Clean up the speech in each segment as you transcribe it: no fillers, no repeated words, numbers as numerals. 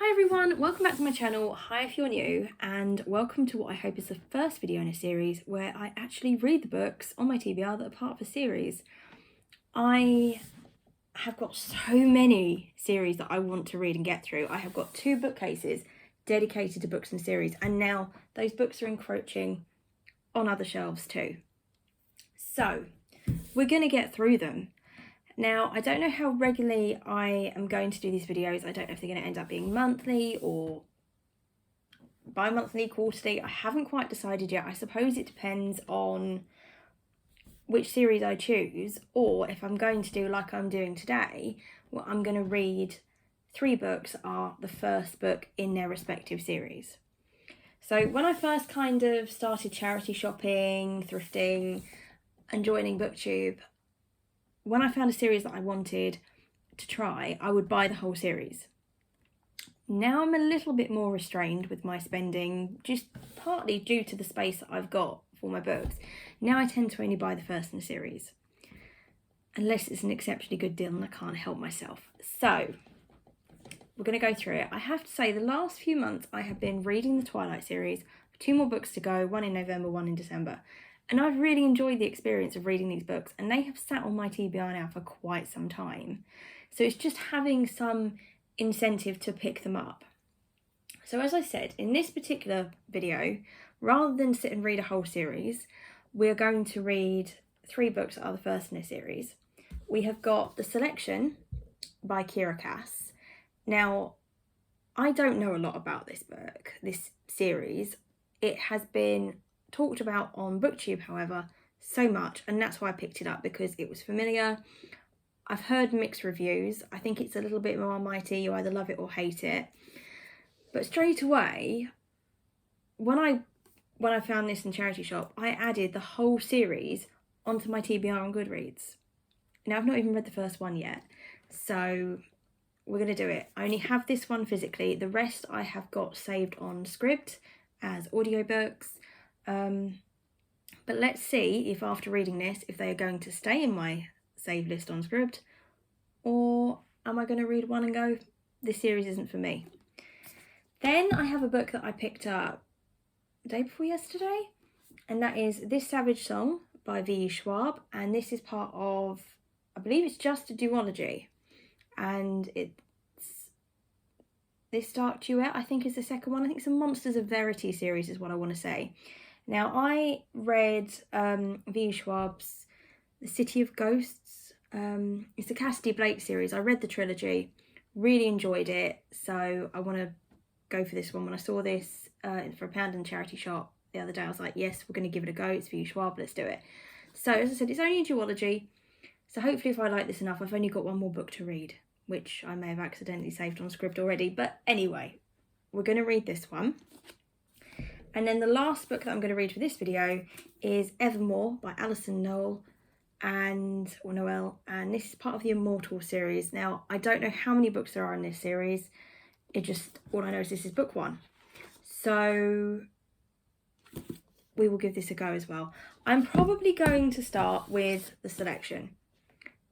Hi everyone, welcome back to my channel. Hi if you're new, and welcome to what I hope is the first video in a series where I actually read the books on my TBR that are part of a series. I have got so many series that I want to read and get through. I have got 2 bookcases dedicated to books and series, and now those books are encroaching on other shelves too. So we're going to get through them. Now, I don't know how regularly I am going to do these videos. I don't know if they're going to end up being monthly or bi-monthly, quarterly. I haven't quite decided yet. I suppose it depends on which series I choose, or if I'm going to do like I'm doing today, well, I'm going to read 3 books are the first book in their respective series. So when I first kind of started charity shopping, thrifting and joining BookTube, when I found a series that I wanted to try, I would buy the whole series. Now I'm a little bit more restrained with my spending, just partly due to the space that I've got for my books. Now I tend to only buy the first in a series, unless it's an exceptionally good deal and I can't help myself. So we're going to go through it. I have to say, the last few months I have been reading the Twilight series. 2 more books to go, one in November, one in December. And I've really enjoyed the experience of reading these books, and they have sat on my TBR now for quite some time. So it's just having some incentive to pick them up. So as I said, in this particular video, rather than sit and read a whole series, we're going to read 3 books that are the first in a series. We have got The Selection by Kira Cass. Now, I don't know a lot about this book, this series. It has been talked about on BookTube, however, so much, and that's why I picked it up, because it was familiar. I've heard mixed reviews. I think it's a little bit more mighty. You either love it or hate it. But straight away, when I found this in charity shop, I added the whole series onto my TBR on Goodreads. Now, I've not even read the first one yet, so we're going to do it. I only have this one physically. The rest I have got saved on Scribd as audiobooks. But let's see if after reading this, if they are going to stay in my save list on Scribd, or am I going to read one and go, this series isn't for me. Then I have a book that I picked up the day before yesterday, and that is This Savage Song by V. Schwab, and this is part of, I believe it's just a duology, and it's This Dark Duet, I think, is the second one. I think it's a Monsters of Verity series is what I want to say. Now, I read V. Schwab's The City of Ghosts. It's the Cassidy Blake series. I read the trilogy, really enjoyed it, so I want to go for this one. When I saw this for £1 in the charity shop the other day, I was like, yes, we're going to give it a go. It's V. Schwab, let's do it. So, as I said, it's only a duology, so hopefully if I like this enough, I've only got one more book to read, which I may have accidentally saved on Scribd already, but anyway, we're going to read this one. And then the last book that I'm going to read for this video is Evermore by Alison Noel, and this is part of the Immortals series. Now, I don't know how many books there are in this series. All I know is this is book 1. So we will give this a go as well. I'm probably going to start with The Selection,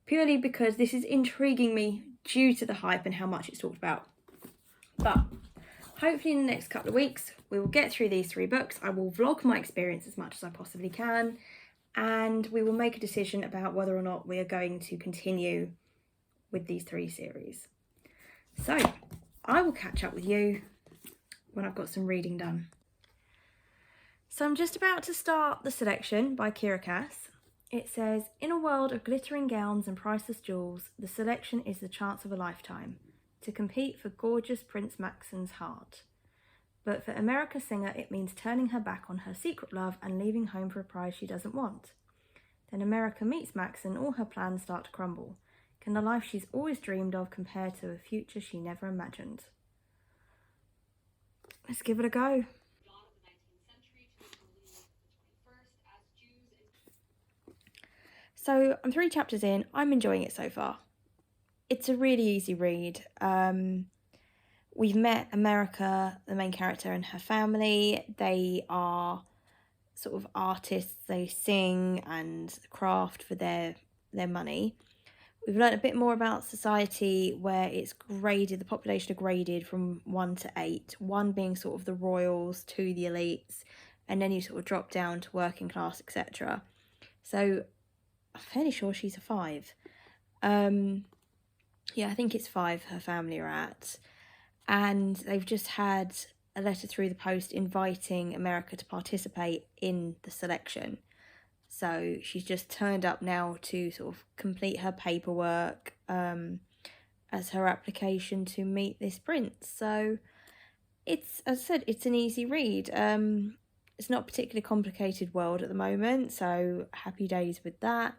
purely because this is intriguing me due to the hype and how much it's talked about. But hopefully in the next couple of weeks, we will get through these 3 books. I will vlog my experience as much as I possibly can, and we will make a decision about whether or not we are going to continue with these 3 series. So I will catch up with you when I've got some reading done. So I'm just about to start The Selection by Kira Cass. It says, in a world of glittering gowns and priceless jewels, the selection is the chance of a lifetime to compete for gorgeous Prince Maxon's heart. But for America Singer, it means turning her back on her secret love and leaving home for a prize she doesn't want. Then America meets Maxon, all her plans start to crumble. Can the life she's always dreamed of compare to a future she never imagined? Let's give it a go. So I'm 3 chapters in. I'm enjoying it so far. It's a really easy read. We've met America, the main character, and her family. They are sort of artists. They sing and craft for their money. We've learned a bit more about society where it's graded, the population are graded from 1 to 8, 1 being sort of the royals, 2 the elites, and then you sort of drop down to working class, etc. So I'm fairly sure she's a 5. Yeah, I think it's 5 her family are at. And they've just had a letter through the post inviting America to participate in the selection. So she's just turned up now to sort of complete her paperwork as her application to meet this prince. So it's, as I said, it's an easy read. It's not a particularly complicated world at the moment, so happy days with that.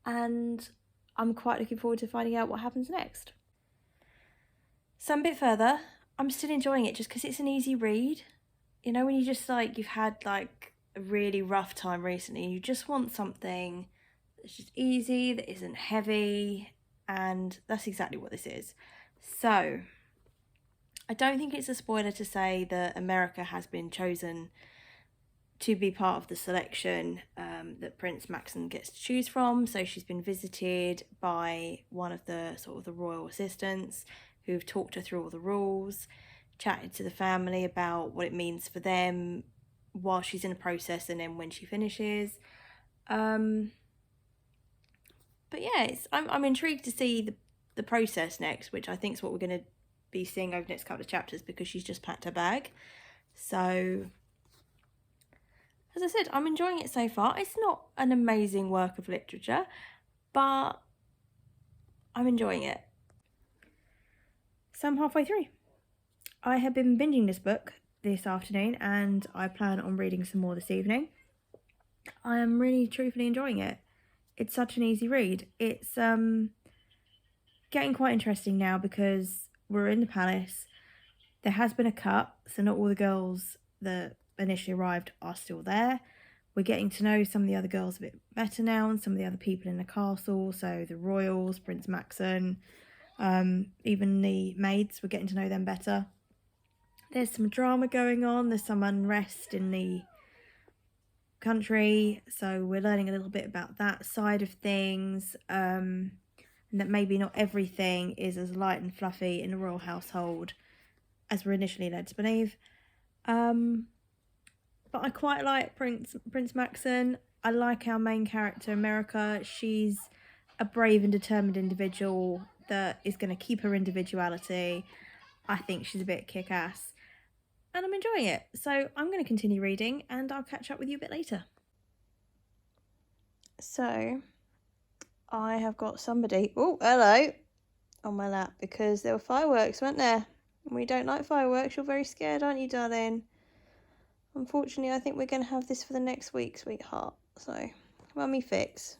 And I'm quite looking forward to finding out what happens next. Some bit further, I'm still enjoying it just because it's an easy read. You know, when you just you've had a really rough time recently, you just want something that's just easy, that isn't heavy, and that's exactly what this is. So, I don't think it's a spoiler to say that America has been chosen to be part of the selection that Prince Maxon gets to choose from. So she's been visited by one of the sort of the royal assistants who've talked her through all the rules, chatted to the family about what it means for them while she's in the process and then when she finishes. But yeah, I'm intrigued to see the process next, which I think is what we're going to be seeing over the next couple of chapters because she's just packed her bag. So, as I said, I'm enjoying it so far. It's not an amazing work of literature, but I'm enjoying it. So I'm halfway through. I have been binging this book this afternoon and I plan on reading some more this evening. I am really truthfully enjoying it. It's such an easy read. It's getting quite interesting now because we're in the palace. There has been a cut, so not all the girls that initially arrived are still there. We're getting to know some of the other girls a bit better now and some of the other people in the castle, so the royals, Prince Maxon, even the maids, we're getting to know them better. There's some drama going on, there's some unrest in the country, so we're learning a little bit about that side of things, and that maybe not everything is as light and fluffy in the royal household as we're initially led to believe. But I quite like Prince Maxon. I like our main character, America. She's a brave and determined individual that is going to keep her individuality. I think she's a bit kick-ass. And I'm enjoying it. So I'm going to continue reading and I'll catch up with you a bit later. So I have got somebody, oh, hello, on my lap because there were fireworks, weren't there? And we don't like fireworks. You're very scared, aren't you, darling? Unfortunately, I think we're going to have this for the next week, sweetheart. So, Mummy fix.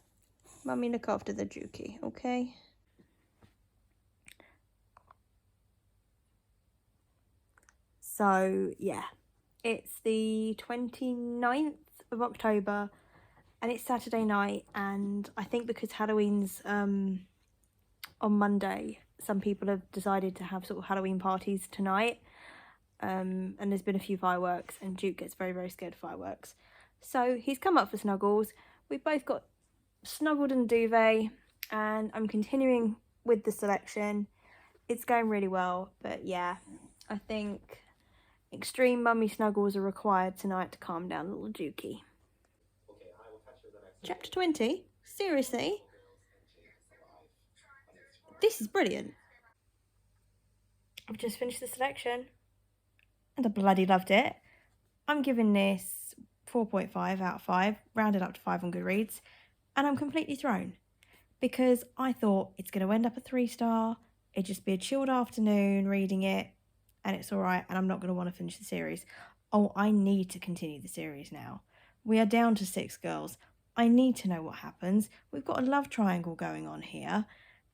Mummy look after the Juki, okay? So, yeah. It's the 29th of October and it's Saturday night, and I think because Halloween's on Monday, some people have decided to have sort of Halloween parties tonight. And there's been a few fireworks and Duke gets very, very scared of fireworks. So he's come up for snuggles. We've both got snuggled in the duvet and I'm continuing with the selection. It's going really well, but yeah, I think extreme mummy snuggles are required tonight to calm down little Dukey. Chapter 20? Seriously? This is brilliant. I've just finished the selection and I bloody loved it. I'm giving this 4.5 out of 5, rounded up to 5 on Goodreads, and I'm completely thrown because I thought it's going to end up a 3-star, it'd just be a chilled afternoon reading it, and it's alright, and I'm not going to want to finish the series. Oh, I need to continue the series now. We are down to 6 girls. I need to know what happens. We've got a love triangle going on here,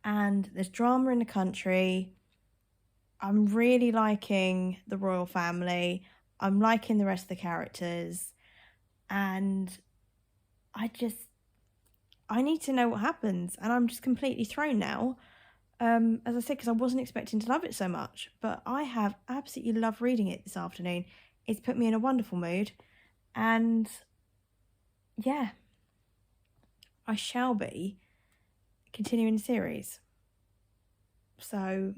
and there's drama in the country. I'm really liking the royal family. I'm liking the rest of the characters. And I need to know what happens. And I'm just completely thrown now. As I said, because I wasn't expecting to love it so much. But I have absolutely loved reading it this afternoon. It's put me in a wonderful mood. And yeah, I shall be continuing the series. So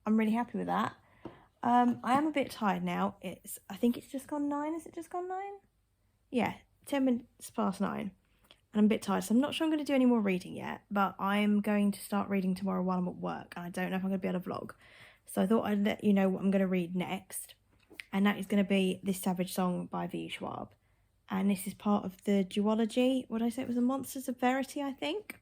I'm really happy with that. I am a bit tired now. I think it's just gone 9. Is it just gone 9? Yeah, 10 minutes past 9. And I'm a bit tired, so I'm not sure I'm going to do any more reading yet, but I'm going to start reading tomorrow while I'm at work, and I don't know if I'm going to be able to vlog. So I thought I'd let you know what I'm going to read next, and that is going to be This Savage Song by V. Schwab. And this is part of the duology. What did I say? It was the Monsters of Verity, I think.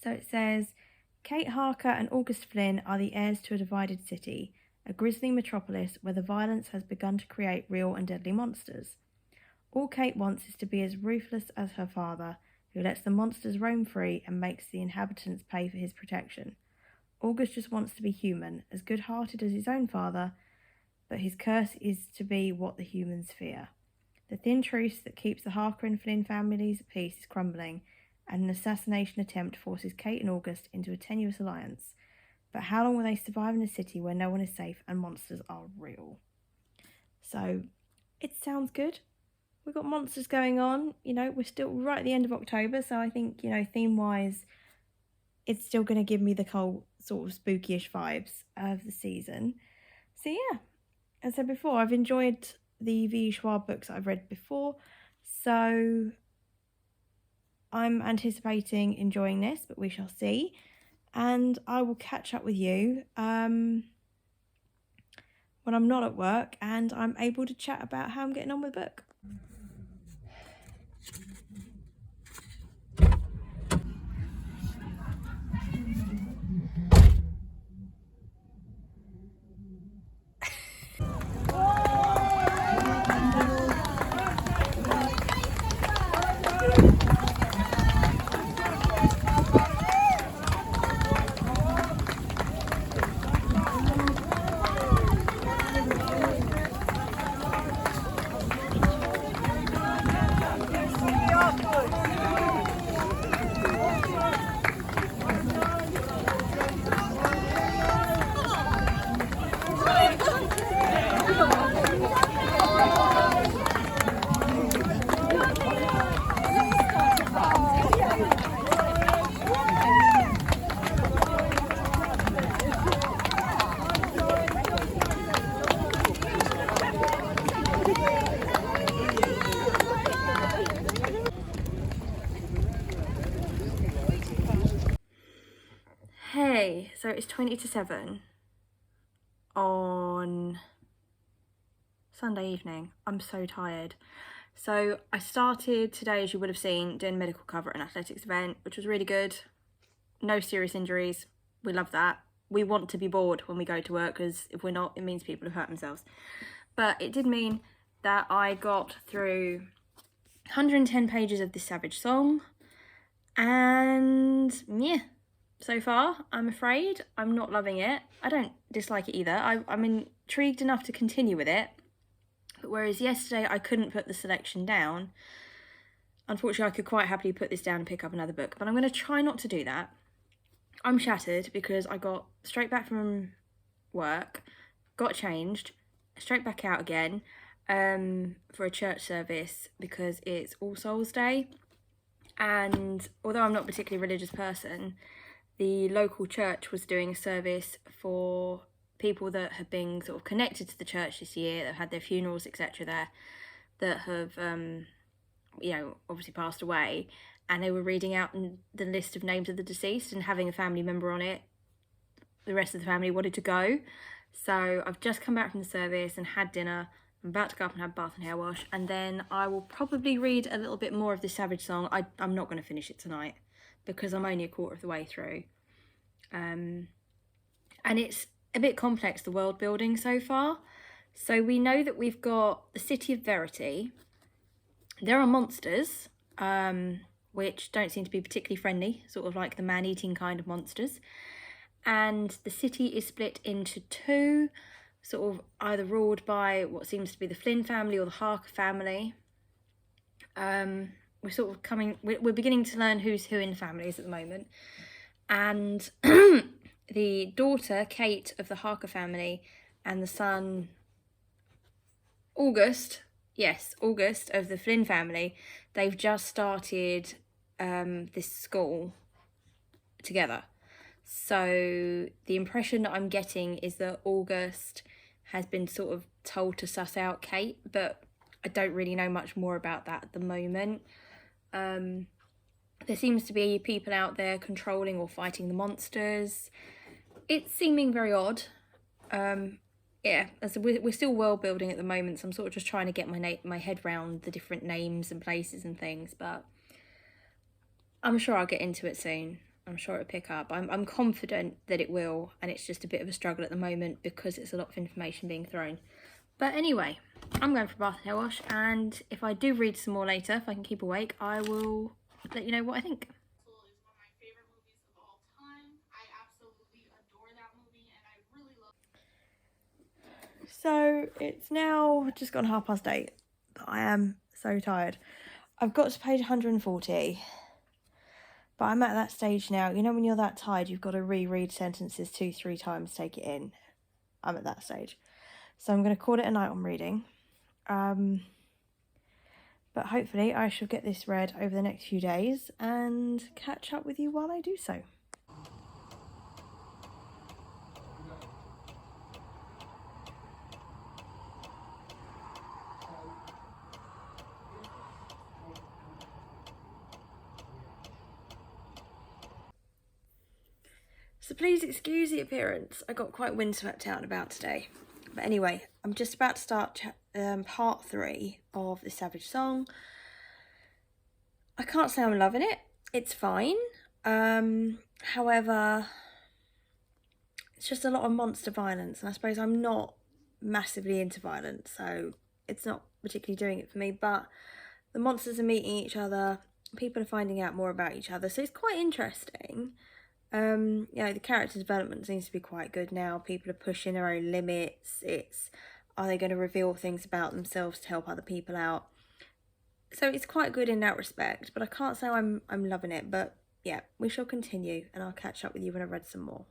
So it says, Kate Harker and August Flynn are the heirs to a divided city, a grisly metropolis where the violence has begun to create real and deadly monsters. All Kate wants is to be as ruthless as her father, who lets the monsters roam free and makes the inhabitants pay for his protection. August just wants to be human, as good-hearted as his own father, but his curse is to be what the humans fear. The thin truce that keeps the Harker and Flynn families at peace is crumbling, and an assassination attempt forces Kate and August into a tenuous alliance. But how long will they survive in a city where no one is safe and monsters are real? So, it sounds good. We've got monsters going on, you know, we're still right at the end of October, so I think, you know, theme-wise, it's still going to give me the whole sort of spooky-ish vibes of the season. So yeah, as I said before, I've enjoyed the V. Schwab books that I've read before, so I'm anticipating enjoying this, but we shall see. And I will catch up with you when I'm not at work and I'm able to chat about how I'm getting on with the book. Hey, so it's 20 to 7 on Sunday evening. I'm so tired. So I started today, as you would have seen, doing medical cover at an athletics event, which was really good. No serious injuries. We love that. We want to be bored when we go to work, because if we're not, it means people have hurt themselves. But it did mean that I got through 110 pages of This Savage Song, and yeah, so far I'm afraid I'm not loving it. I don't dislike it either. I'm intrigued enough to continue with it, but whereas yesterday I couldn't put the selection down, unfortunately I could quite happily put this down and pick up another book, but I'm going to try not to do that. I'm shattered because I got straight back from work, got changed, straight back out again for a church service because it's All Souls Day. And although I'm not a particularly religious person, the local church was doing a service for people that have been sort of connected to the church this year, that have had their funerals, etc. there, that have, you know, obviously passed away. And they were reading out the list of names of the deceased and having a family member on it. The rest of the family wanted to go. So I've just come back from the service and had dinner. I'm about to go up and have a bath and hair wash, and then I will probably read a little bit more of This Savage Song. I'm not going to finish it tonight because I'm only a quarter of the way through. And it's a bit complex, the world building so far. So we know that we've got the City of Verity. There are monsters, which don't seem to be particularly friendly, sort of like the man-eating kind of monsters. And the city is split into two, sort of either ruled by what seems to be the Flynn family or the Harker family. We're beginning to learn who's who in the families at the moment. And the daughter, Kate, of the Harker family, and the son, August of the Flynn family, they've just started this school together. So the impression that I'm getting is that August has been sort of told to suss out Kate, but I don't really know much more about that at the moment. There seems to be people out there controlling or fighting the monsters. It's seeming very odd. Yeah, as we're still world building at the moment, so I'm sort of just trying to get my head round the different names and places and things, but I'm sure I'll get into it soon. I'm sure it'll pick up. I'm confident that it will, and it's just a bit of a struggle at the moment because it's a lot of information being thrown. But anyway, I'm going for a bath and hair wash, and if I do read some more later, if I can keep awake, I will let you know what I think. Is one of my favorite movies of all time. I absolutely adore that movie, and I really love. So it's now just gone 8:30, but I am so tired. I've got to page 140, but I'm at that stage now. You know, when you're that tired, you've got to reread sentences 2-3 times to take it in. I'm at that stage, so I'm going to call it a night on reading. But hopefully I shall get this read over the next few days and catch up with you while I do so. So please excuse the appearance. I got quite windswept out and about today. But anyway, I'm just about to start part 3 of The Savage Song. I can't say I'm loving it. It's fine. However, it's just a lot of monster violence, and I suppose I'm not massively into violence, so it's not particularly doing it for me. But the monsters are meeting each other, people are finding out more about each other, so it's quite interesting. You know, the character development seems to be quite good now. People are pushing their own limits. Are they going to reveal things about themselves to help other people out? So it's quite good in that respect, but I can't say I'm loving it. But yeah, we shall continue, and I'll catch up with you when I've read some more.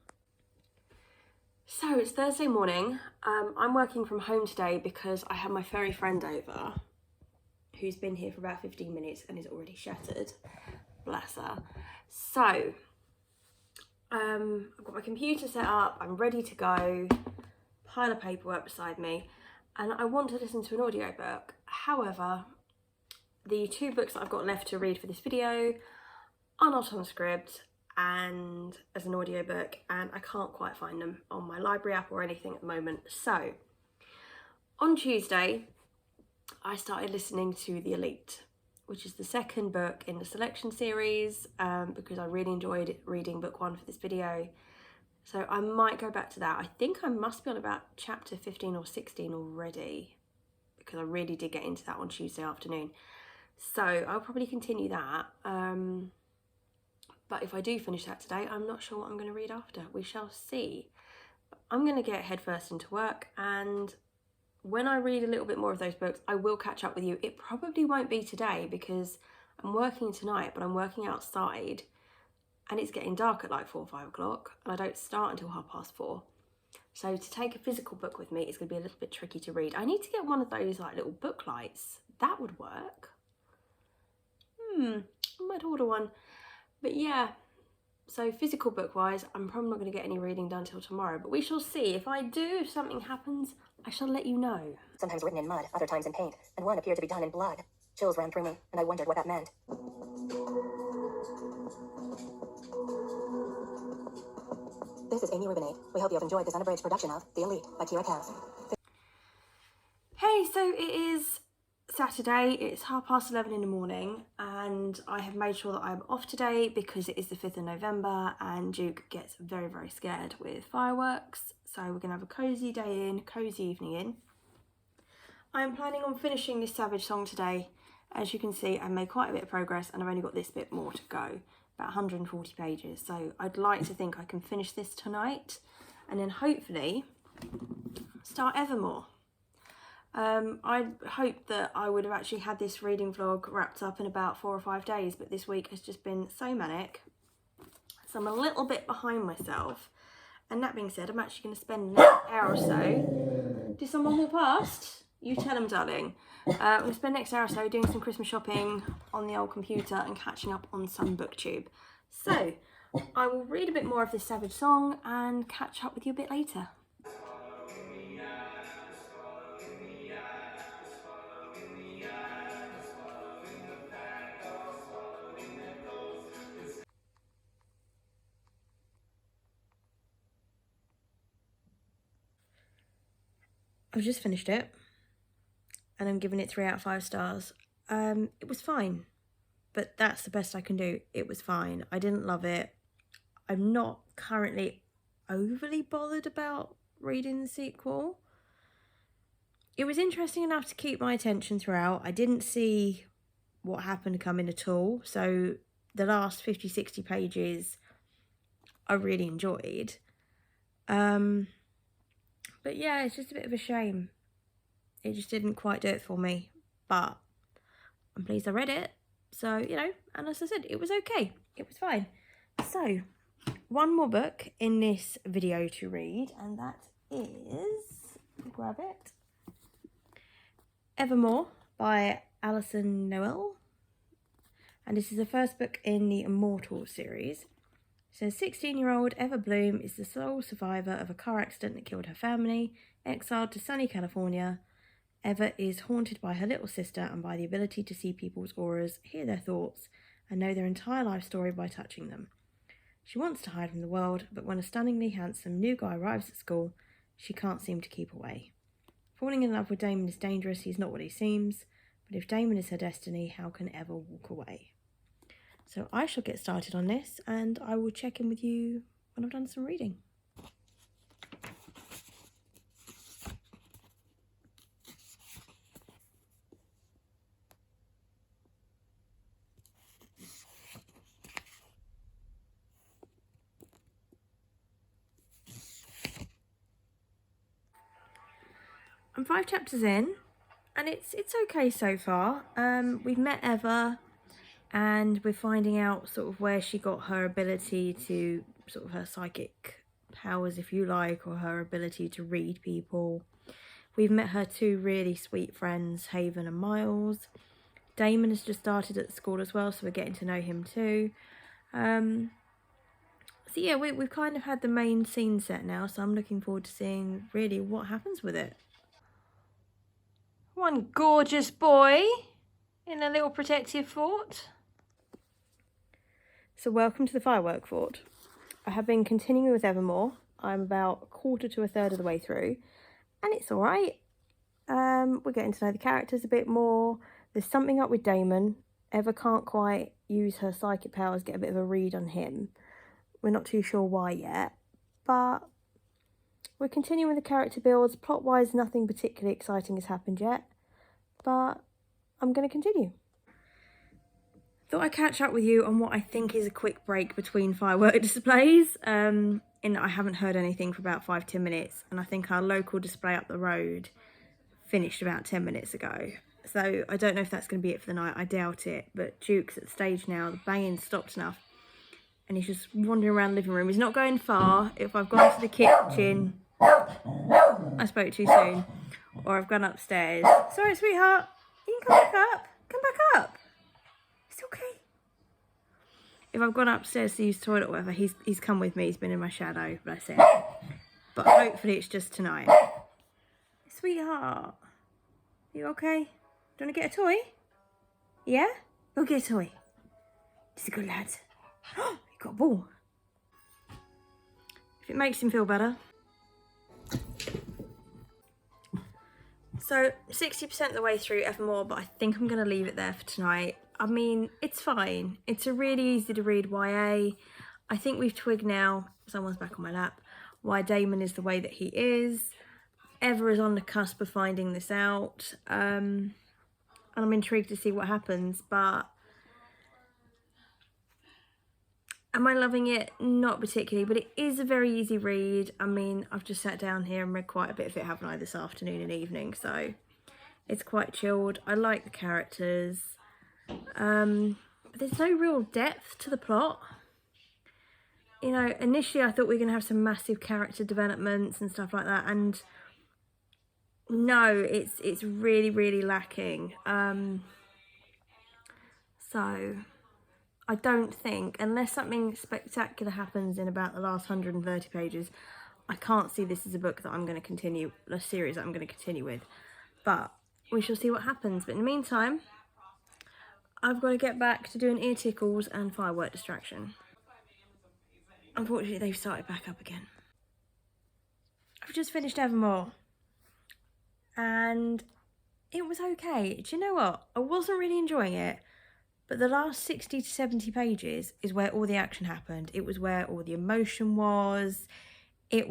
So it's Thursday morning. I'm working from home today because I have my furry friend over, who's been here for about 15 minutes and is already shattered. Bless her. So I've got my computer set up, I'm ready to go, pile of paperwork beside me, and I want to listen to an audiobook. However, the 2 books that I've got left to read for this video are not on script and as an audiobook, and I can't quite find them on my library app or anything at the moment. So on Tuesday, I started listening to The Elite, which is the 2nd book in the selection series, because I really enjoyed reading book 1 for this video. So I might go back to that. I think I must be on about chapter 15 or 16 already, because I really did get into that on Tuesday afternoon. So I'll probably continue that. But if I do finish that today, I'm not sure what I'm going to read after. We shall see. I'm going to get headfirst into work, and when I read a little bit more of those books, I will catch up with you. It probably won't be today because I'm working tonight, but I'm working outside and it's getting dark at like 4 or 5 o'clock, and I don't start until 4:30. So to take a physical book with me is going to be a little bit tricky to read. I need to get one of those like little book lights. That would work. I might order one. But yeah, so physical book wise, I'm probably not going to get any reading done till tomorrow, but we shall see. If I do, if something happens, I shall let you know. Sometimes written in mud, other times in paint, and one appeared to be done in blood. Chills ran through me, and I wondered what that meant. This is Amy Rubinate. We hope you have enjoyed this unabridged production of The Elite by Kira Cass. Hey, so it is Saturday, it's 11:30 in the morning, and I have made sure that I'm off today because it is the 5th of November and Duke gets very, very scared with fireworks. So we're going to have a cosy day in, cosy evening in. I'm planning on finishing this Savage Song today. As you can see, I made quite a bit of progress and I've only got this bit more to go, about 140 pages. So I'd like to think I can finish this tonight and then hopefully start Evermore. I hoped that I would have actually had this reading vlog wrapped up in about 4 or 5 days, but this week has just been so manic, so I'm a little bit behind myself. And that being said, I'm actually going to spend the next hour or so. Did someone walk past? You tell them, darling. I'm going to spend the next hour or so doing some Christmas shopping on the old computer and catching up on some booktube. So, I will read a bit more of this Savage song and catch up with you a bit later. I've just finished it and I'm giving it 3 out of 5 stars. It was fine, but that's the best I can do. It was fine. I didn't love it. I'm not currently overly bothered about reading the sequel. It was interesting enough to keep my attention throughout. I didn't see what happened coming at all, so the last 50-60 pages I really enjoyed. But yeah, it's just a bit of a shame. It just didn't quite do it for me, but I'm pleased I read it. So, you know, and as I said, it was okay. It was fine. So, one more book in this video to read, and that is, grab it, Evermore by Alison Noel. And this is the first book in the Immortals series. It says 16-year-old Eva Bloom is the sole survivor of a car accident that killed her family. Exiled to sunny California, Eva is haunted by her little sister and by the ability to see people's auras, hear their thoughts, and know their entire life story by touching them. She wants to hide from the world, but when a stunningly handsome new guy arrives at school, she can't seem to keep away. Falling in love with Damon is dangerous, he's not what he seems, but if Damon is her destiny, how can Eva walk away? So I shall get started on this, and I will check in with you when I've done some reading. I'm 5 chapters in, and it's okay so far. We've met Eva, and we're finding out sort of where she got her ability to, sort of her psychic powers, if you like, or her ability to read people. We've met her 2 really sweet friends, Haven and Miles. Damon has just started at school as well, so we're getting to know him too. So yeah, we've kind of had the main scene set now, so I'm looking forward to seeing really what happens with it. One gorgeous boy in a little protective fort. So welcome to the firework fort. I have been continuing with Evermore. I'm about a quarter to a third of the way through, and it's all right. We're getting to know the characters a bit more. There's something up with Damon. Eva can't quite use her psychic powers, get a bit of a read on him. We're not too sure why yet, but we're continuing with the character builds. Plot-wise, nothing particularly exciting has happened yet, but I'm going to continue. Thought I'd catch up with you on what I think is a quick break between firework displays. In that I haven't heard anything for about 5-10 minutes, and I think our local display up the road finished about 10 minutes ago. So I don't know if that's going to be it for the night. I doubt it, but Duke's at the stage now. The banging stopped enough, and he's just wandering around the living room. He's not going far. If I've gone to the kitchen, I spoke too soon, or I've gone upstairs. Sorry, sweetheart. You can come back up. Come back up. It's okay. If I've gone upstairs to use the toilet or whatever, he's come with me. He's been in my shadow, bless him. But hopefully it's just tonight. Sweetheart, you okay? Do you want to get a toy? Yeah? Go get a toy. He's a good lad. Oh, you got a ball. If it makes him feel better. So 60% of the way through Evermore, but I think I'm going to leave it there for tonight. I mean, it's fine. It's a really easy to read YA. I think we've twigged now, someone's back on my lap, why Damon is the way that he is. Eva is on the cusp of finding this out. And I'm intrigued to see what happens, but am I loving it? Not particularly, but it is a very easy read. I mean, I've just sat down here and read quite a bit of it, haven't I, this afternoon and evening, so it's quite chilled. I like the characters. There's no real depth to the plot. You know, initially I thought we were going to have some massive character developments and stuff like that, and No, it's really, really lacking. So I don't think, unless something spectacular happens in about the last 130 pages, I can't see this as a book that I'm going to continue, a series that I'm going to continue with. But we shall see what happens. But in the meantime, I've got to get back to doing ear tickles and firework distraction. Unfortunately, they've started back up again. I've just finished Evermore, and it was okay. Do you know what? I wasn't really enjoying it, but the last 60 to 70 pages is where all the action happened. It was where all the emotion was. It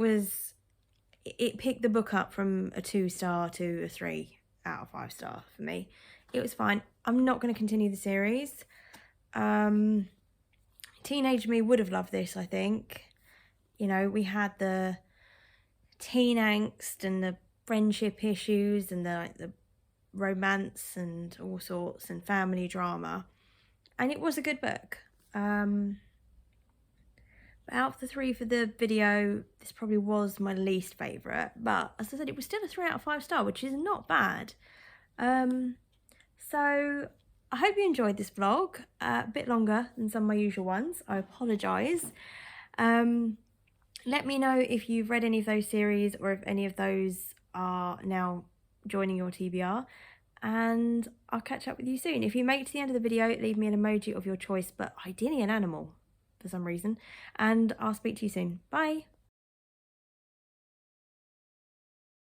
picked the book up from a 2-star to a 3 out of 5 star for me. It was fine. I'm not going to continue the series. Teenage me would have loved this, I think. You know, we had the teen angst and the friendship issues and the romance and all sorts and family drama. And it was a good book. But out of the 3 for the video, this probably was my least favourite. But as I said, it was still a 3 out of 5 star, which is not bad. So I hope you enjoyed this vlog. A bit longer than some of my usual ones. I apologise. Let me know if you've read any of those series or if any of those are now joining your TBR. And I'll catch up with you soon. If you make it to the end of the video, leave me an emoji of your choice, but ideally an animal for some reason. And I'll speak to you soon. Bye.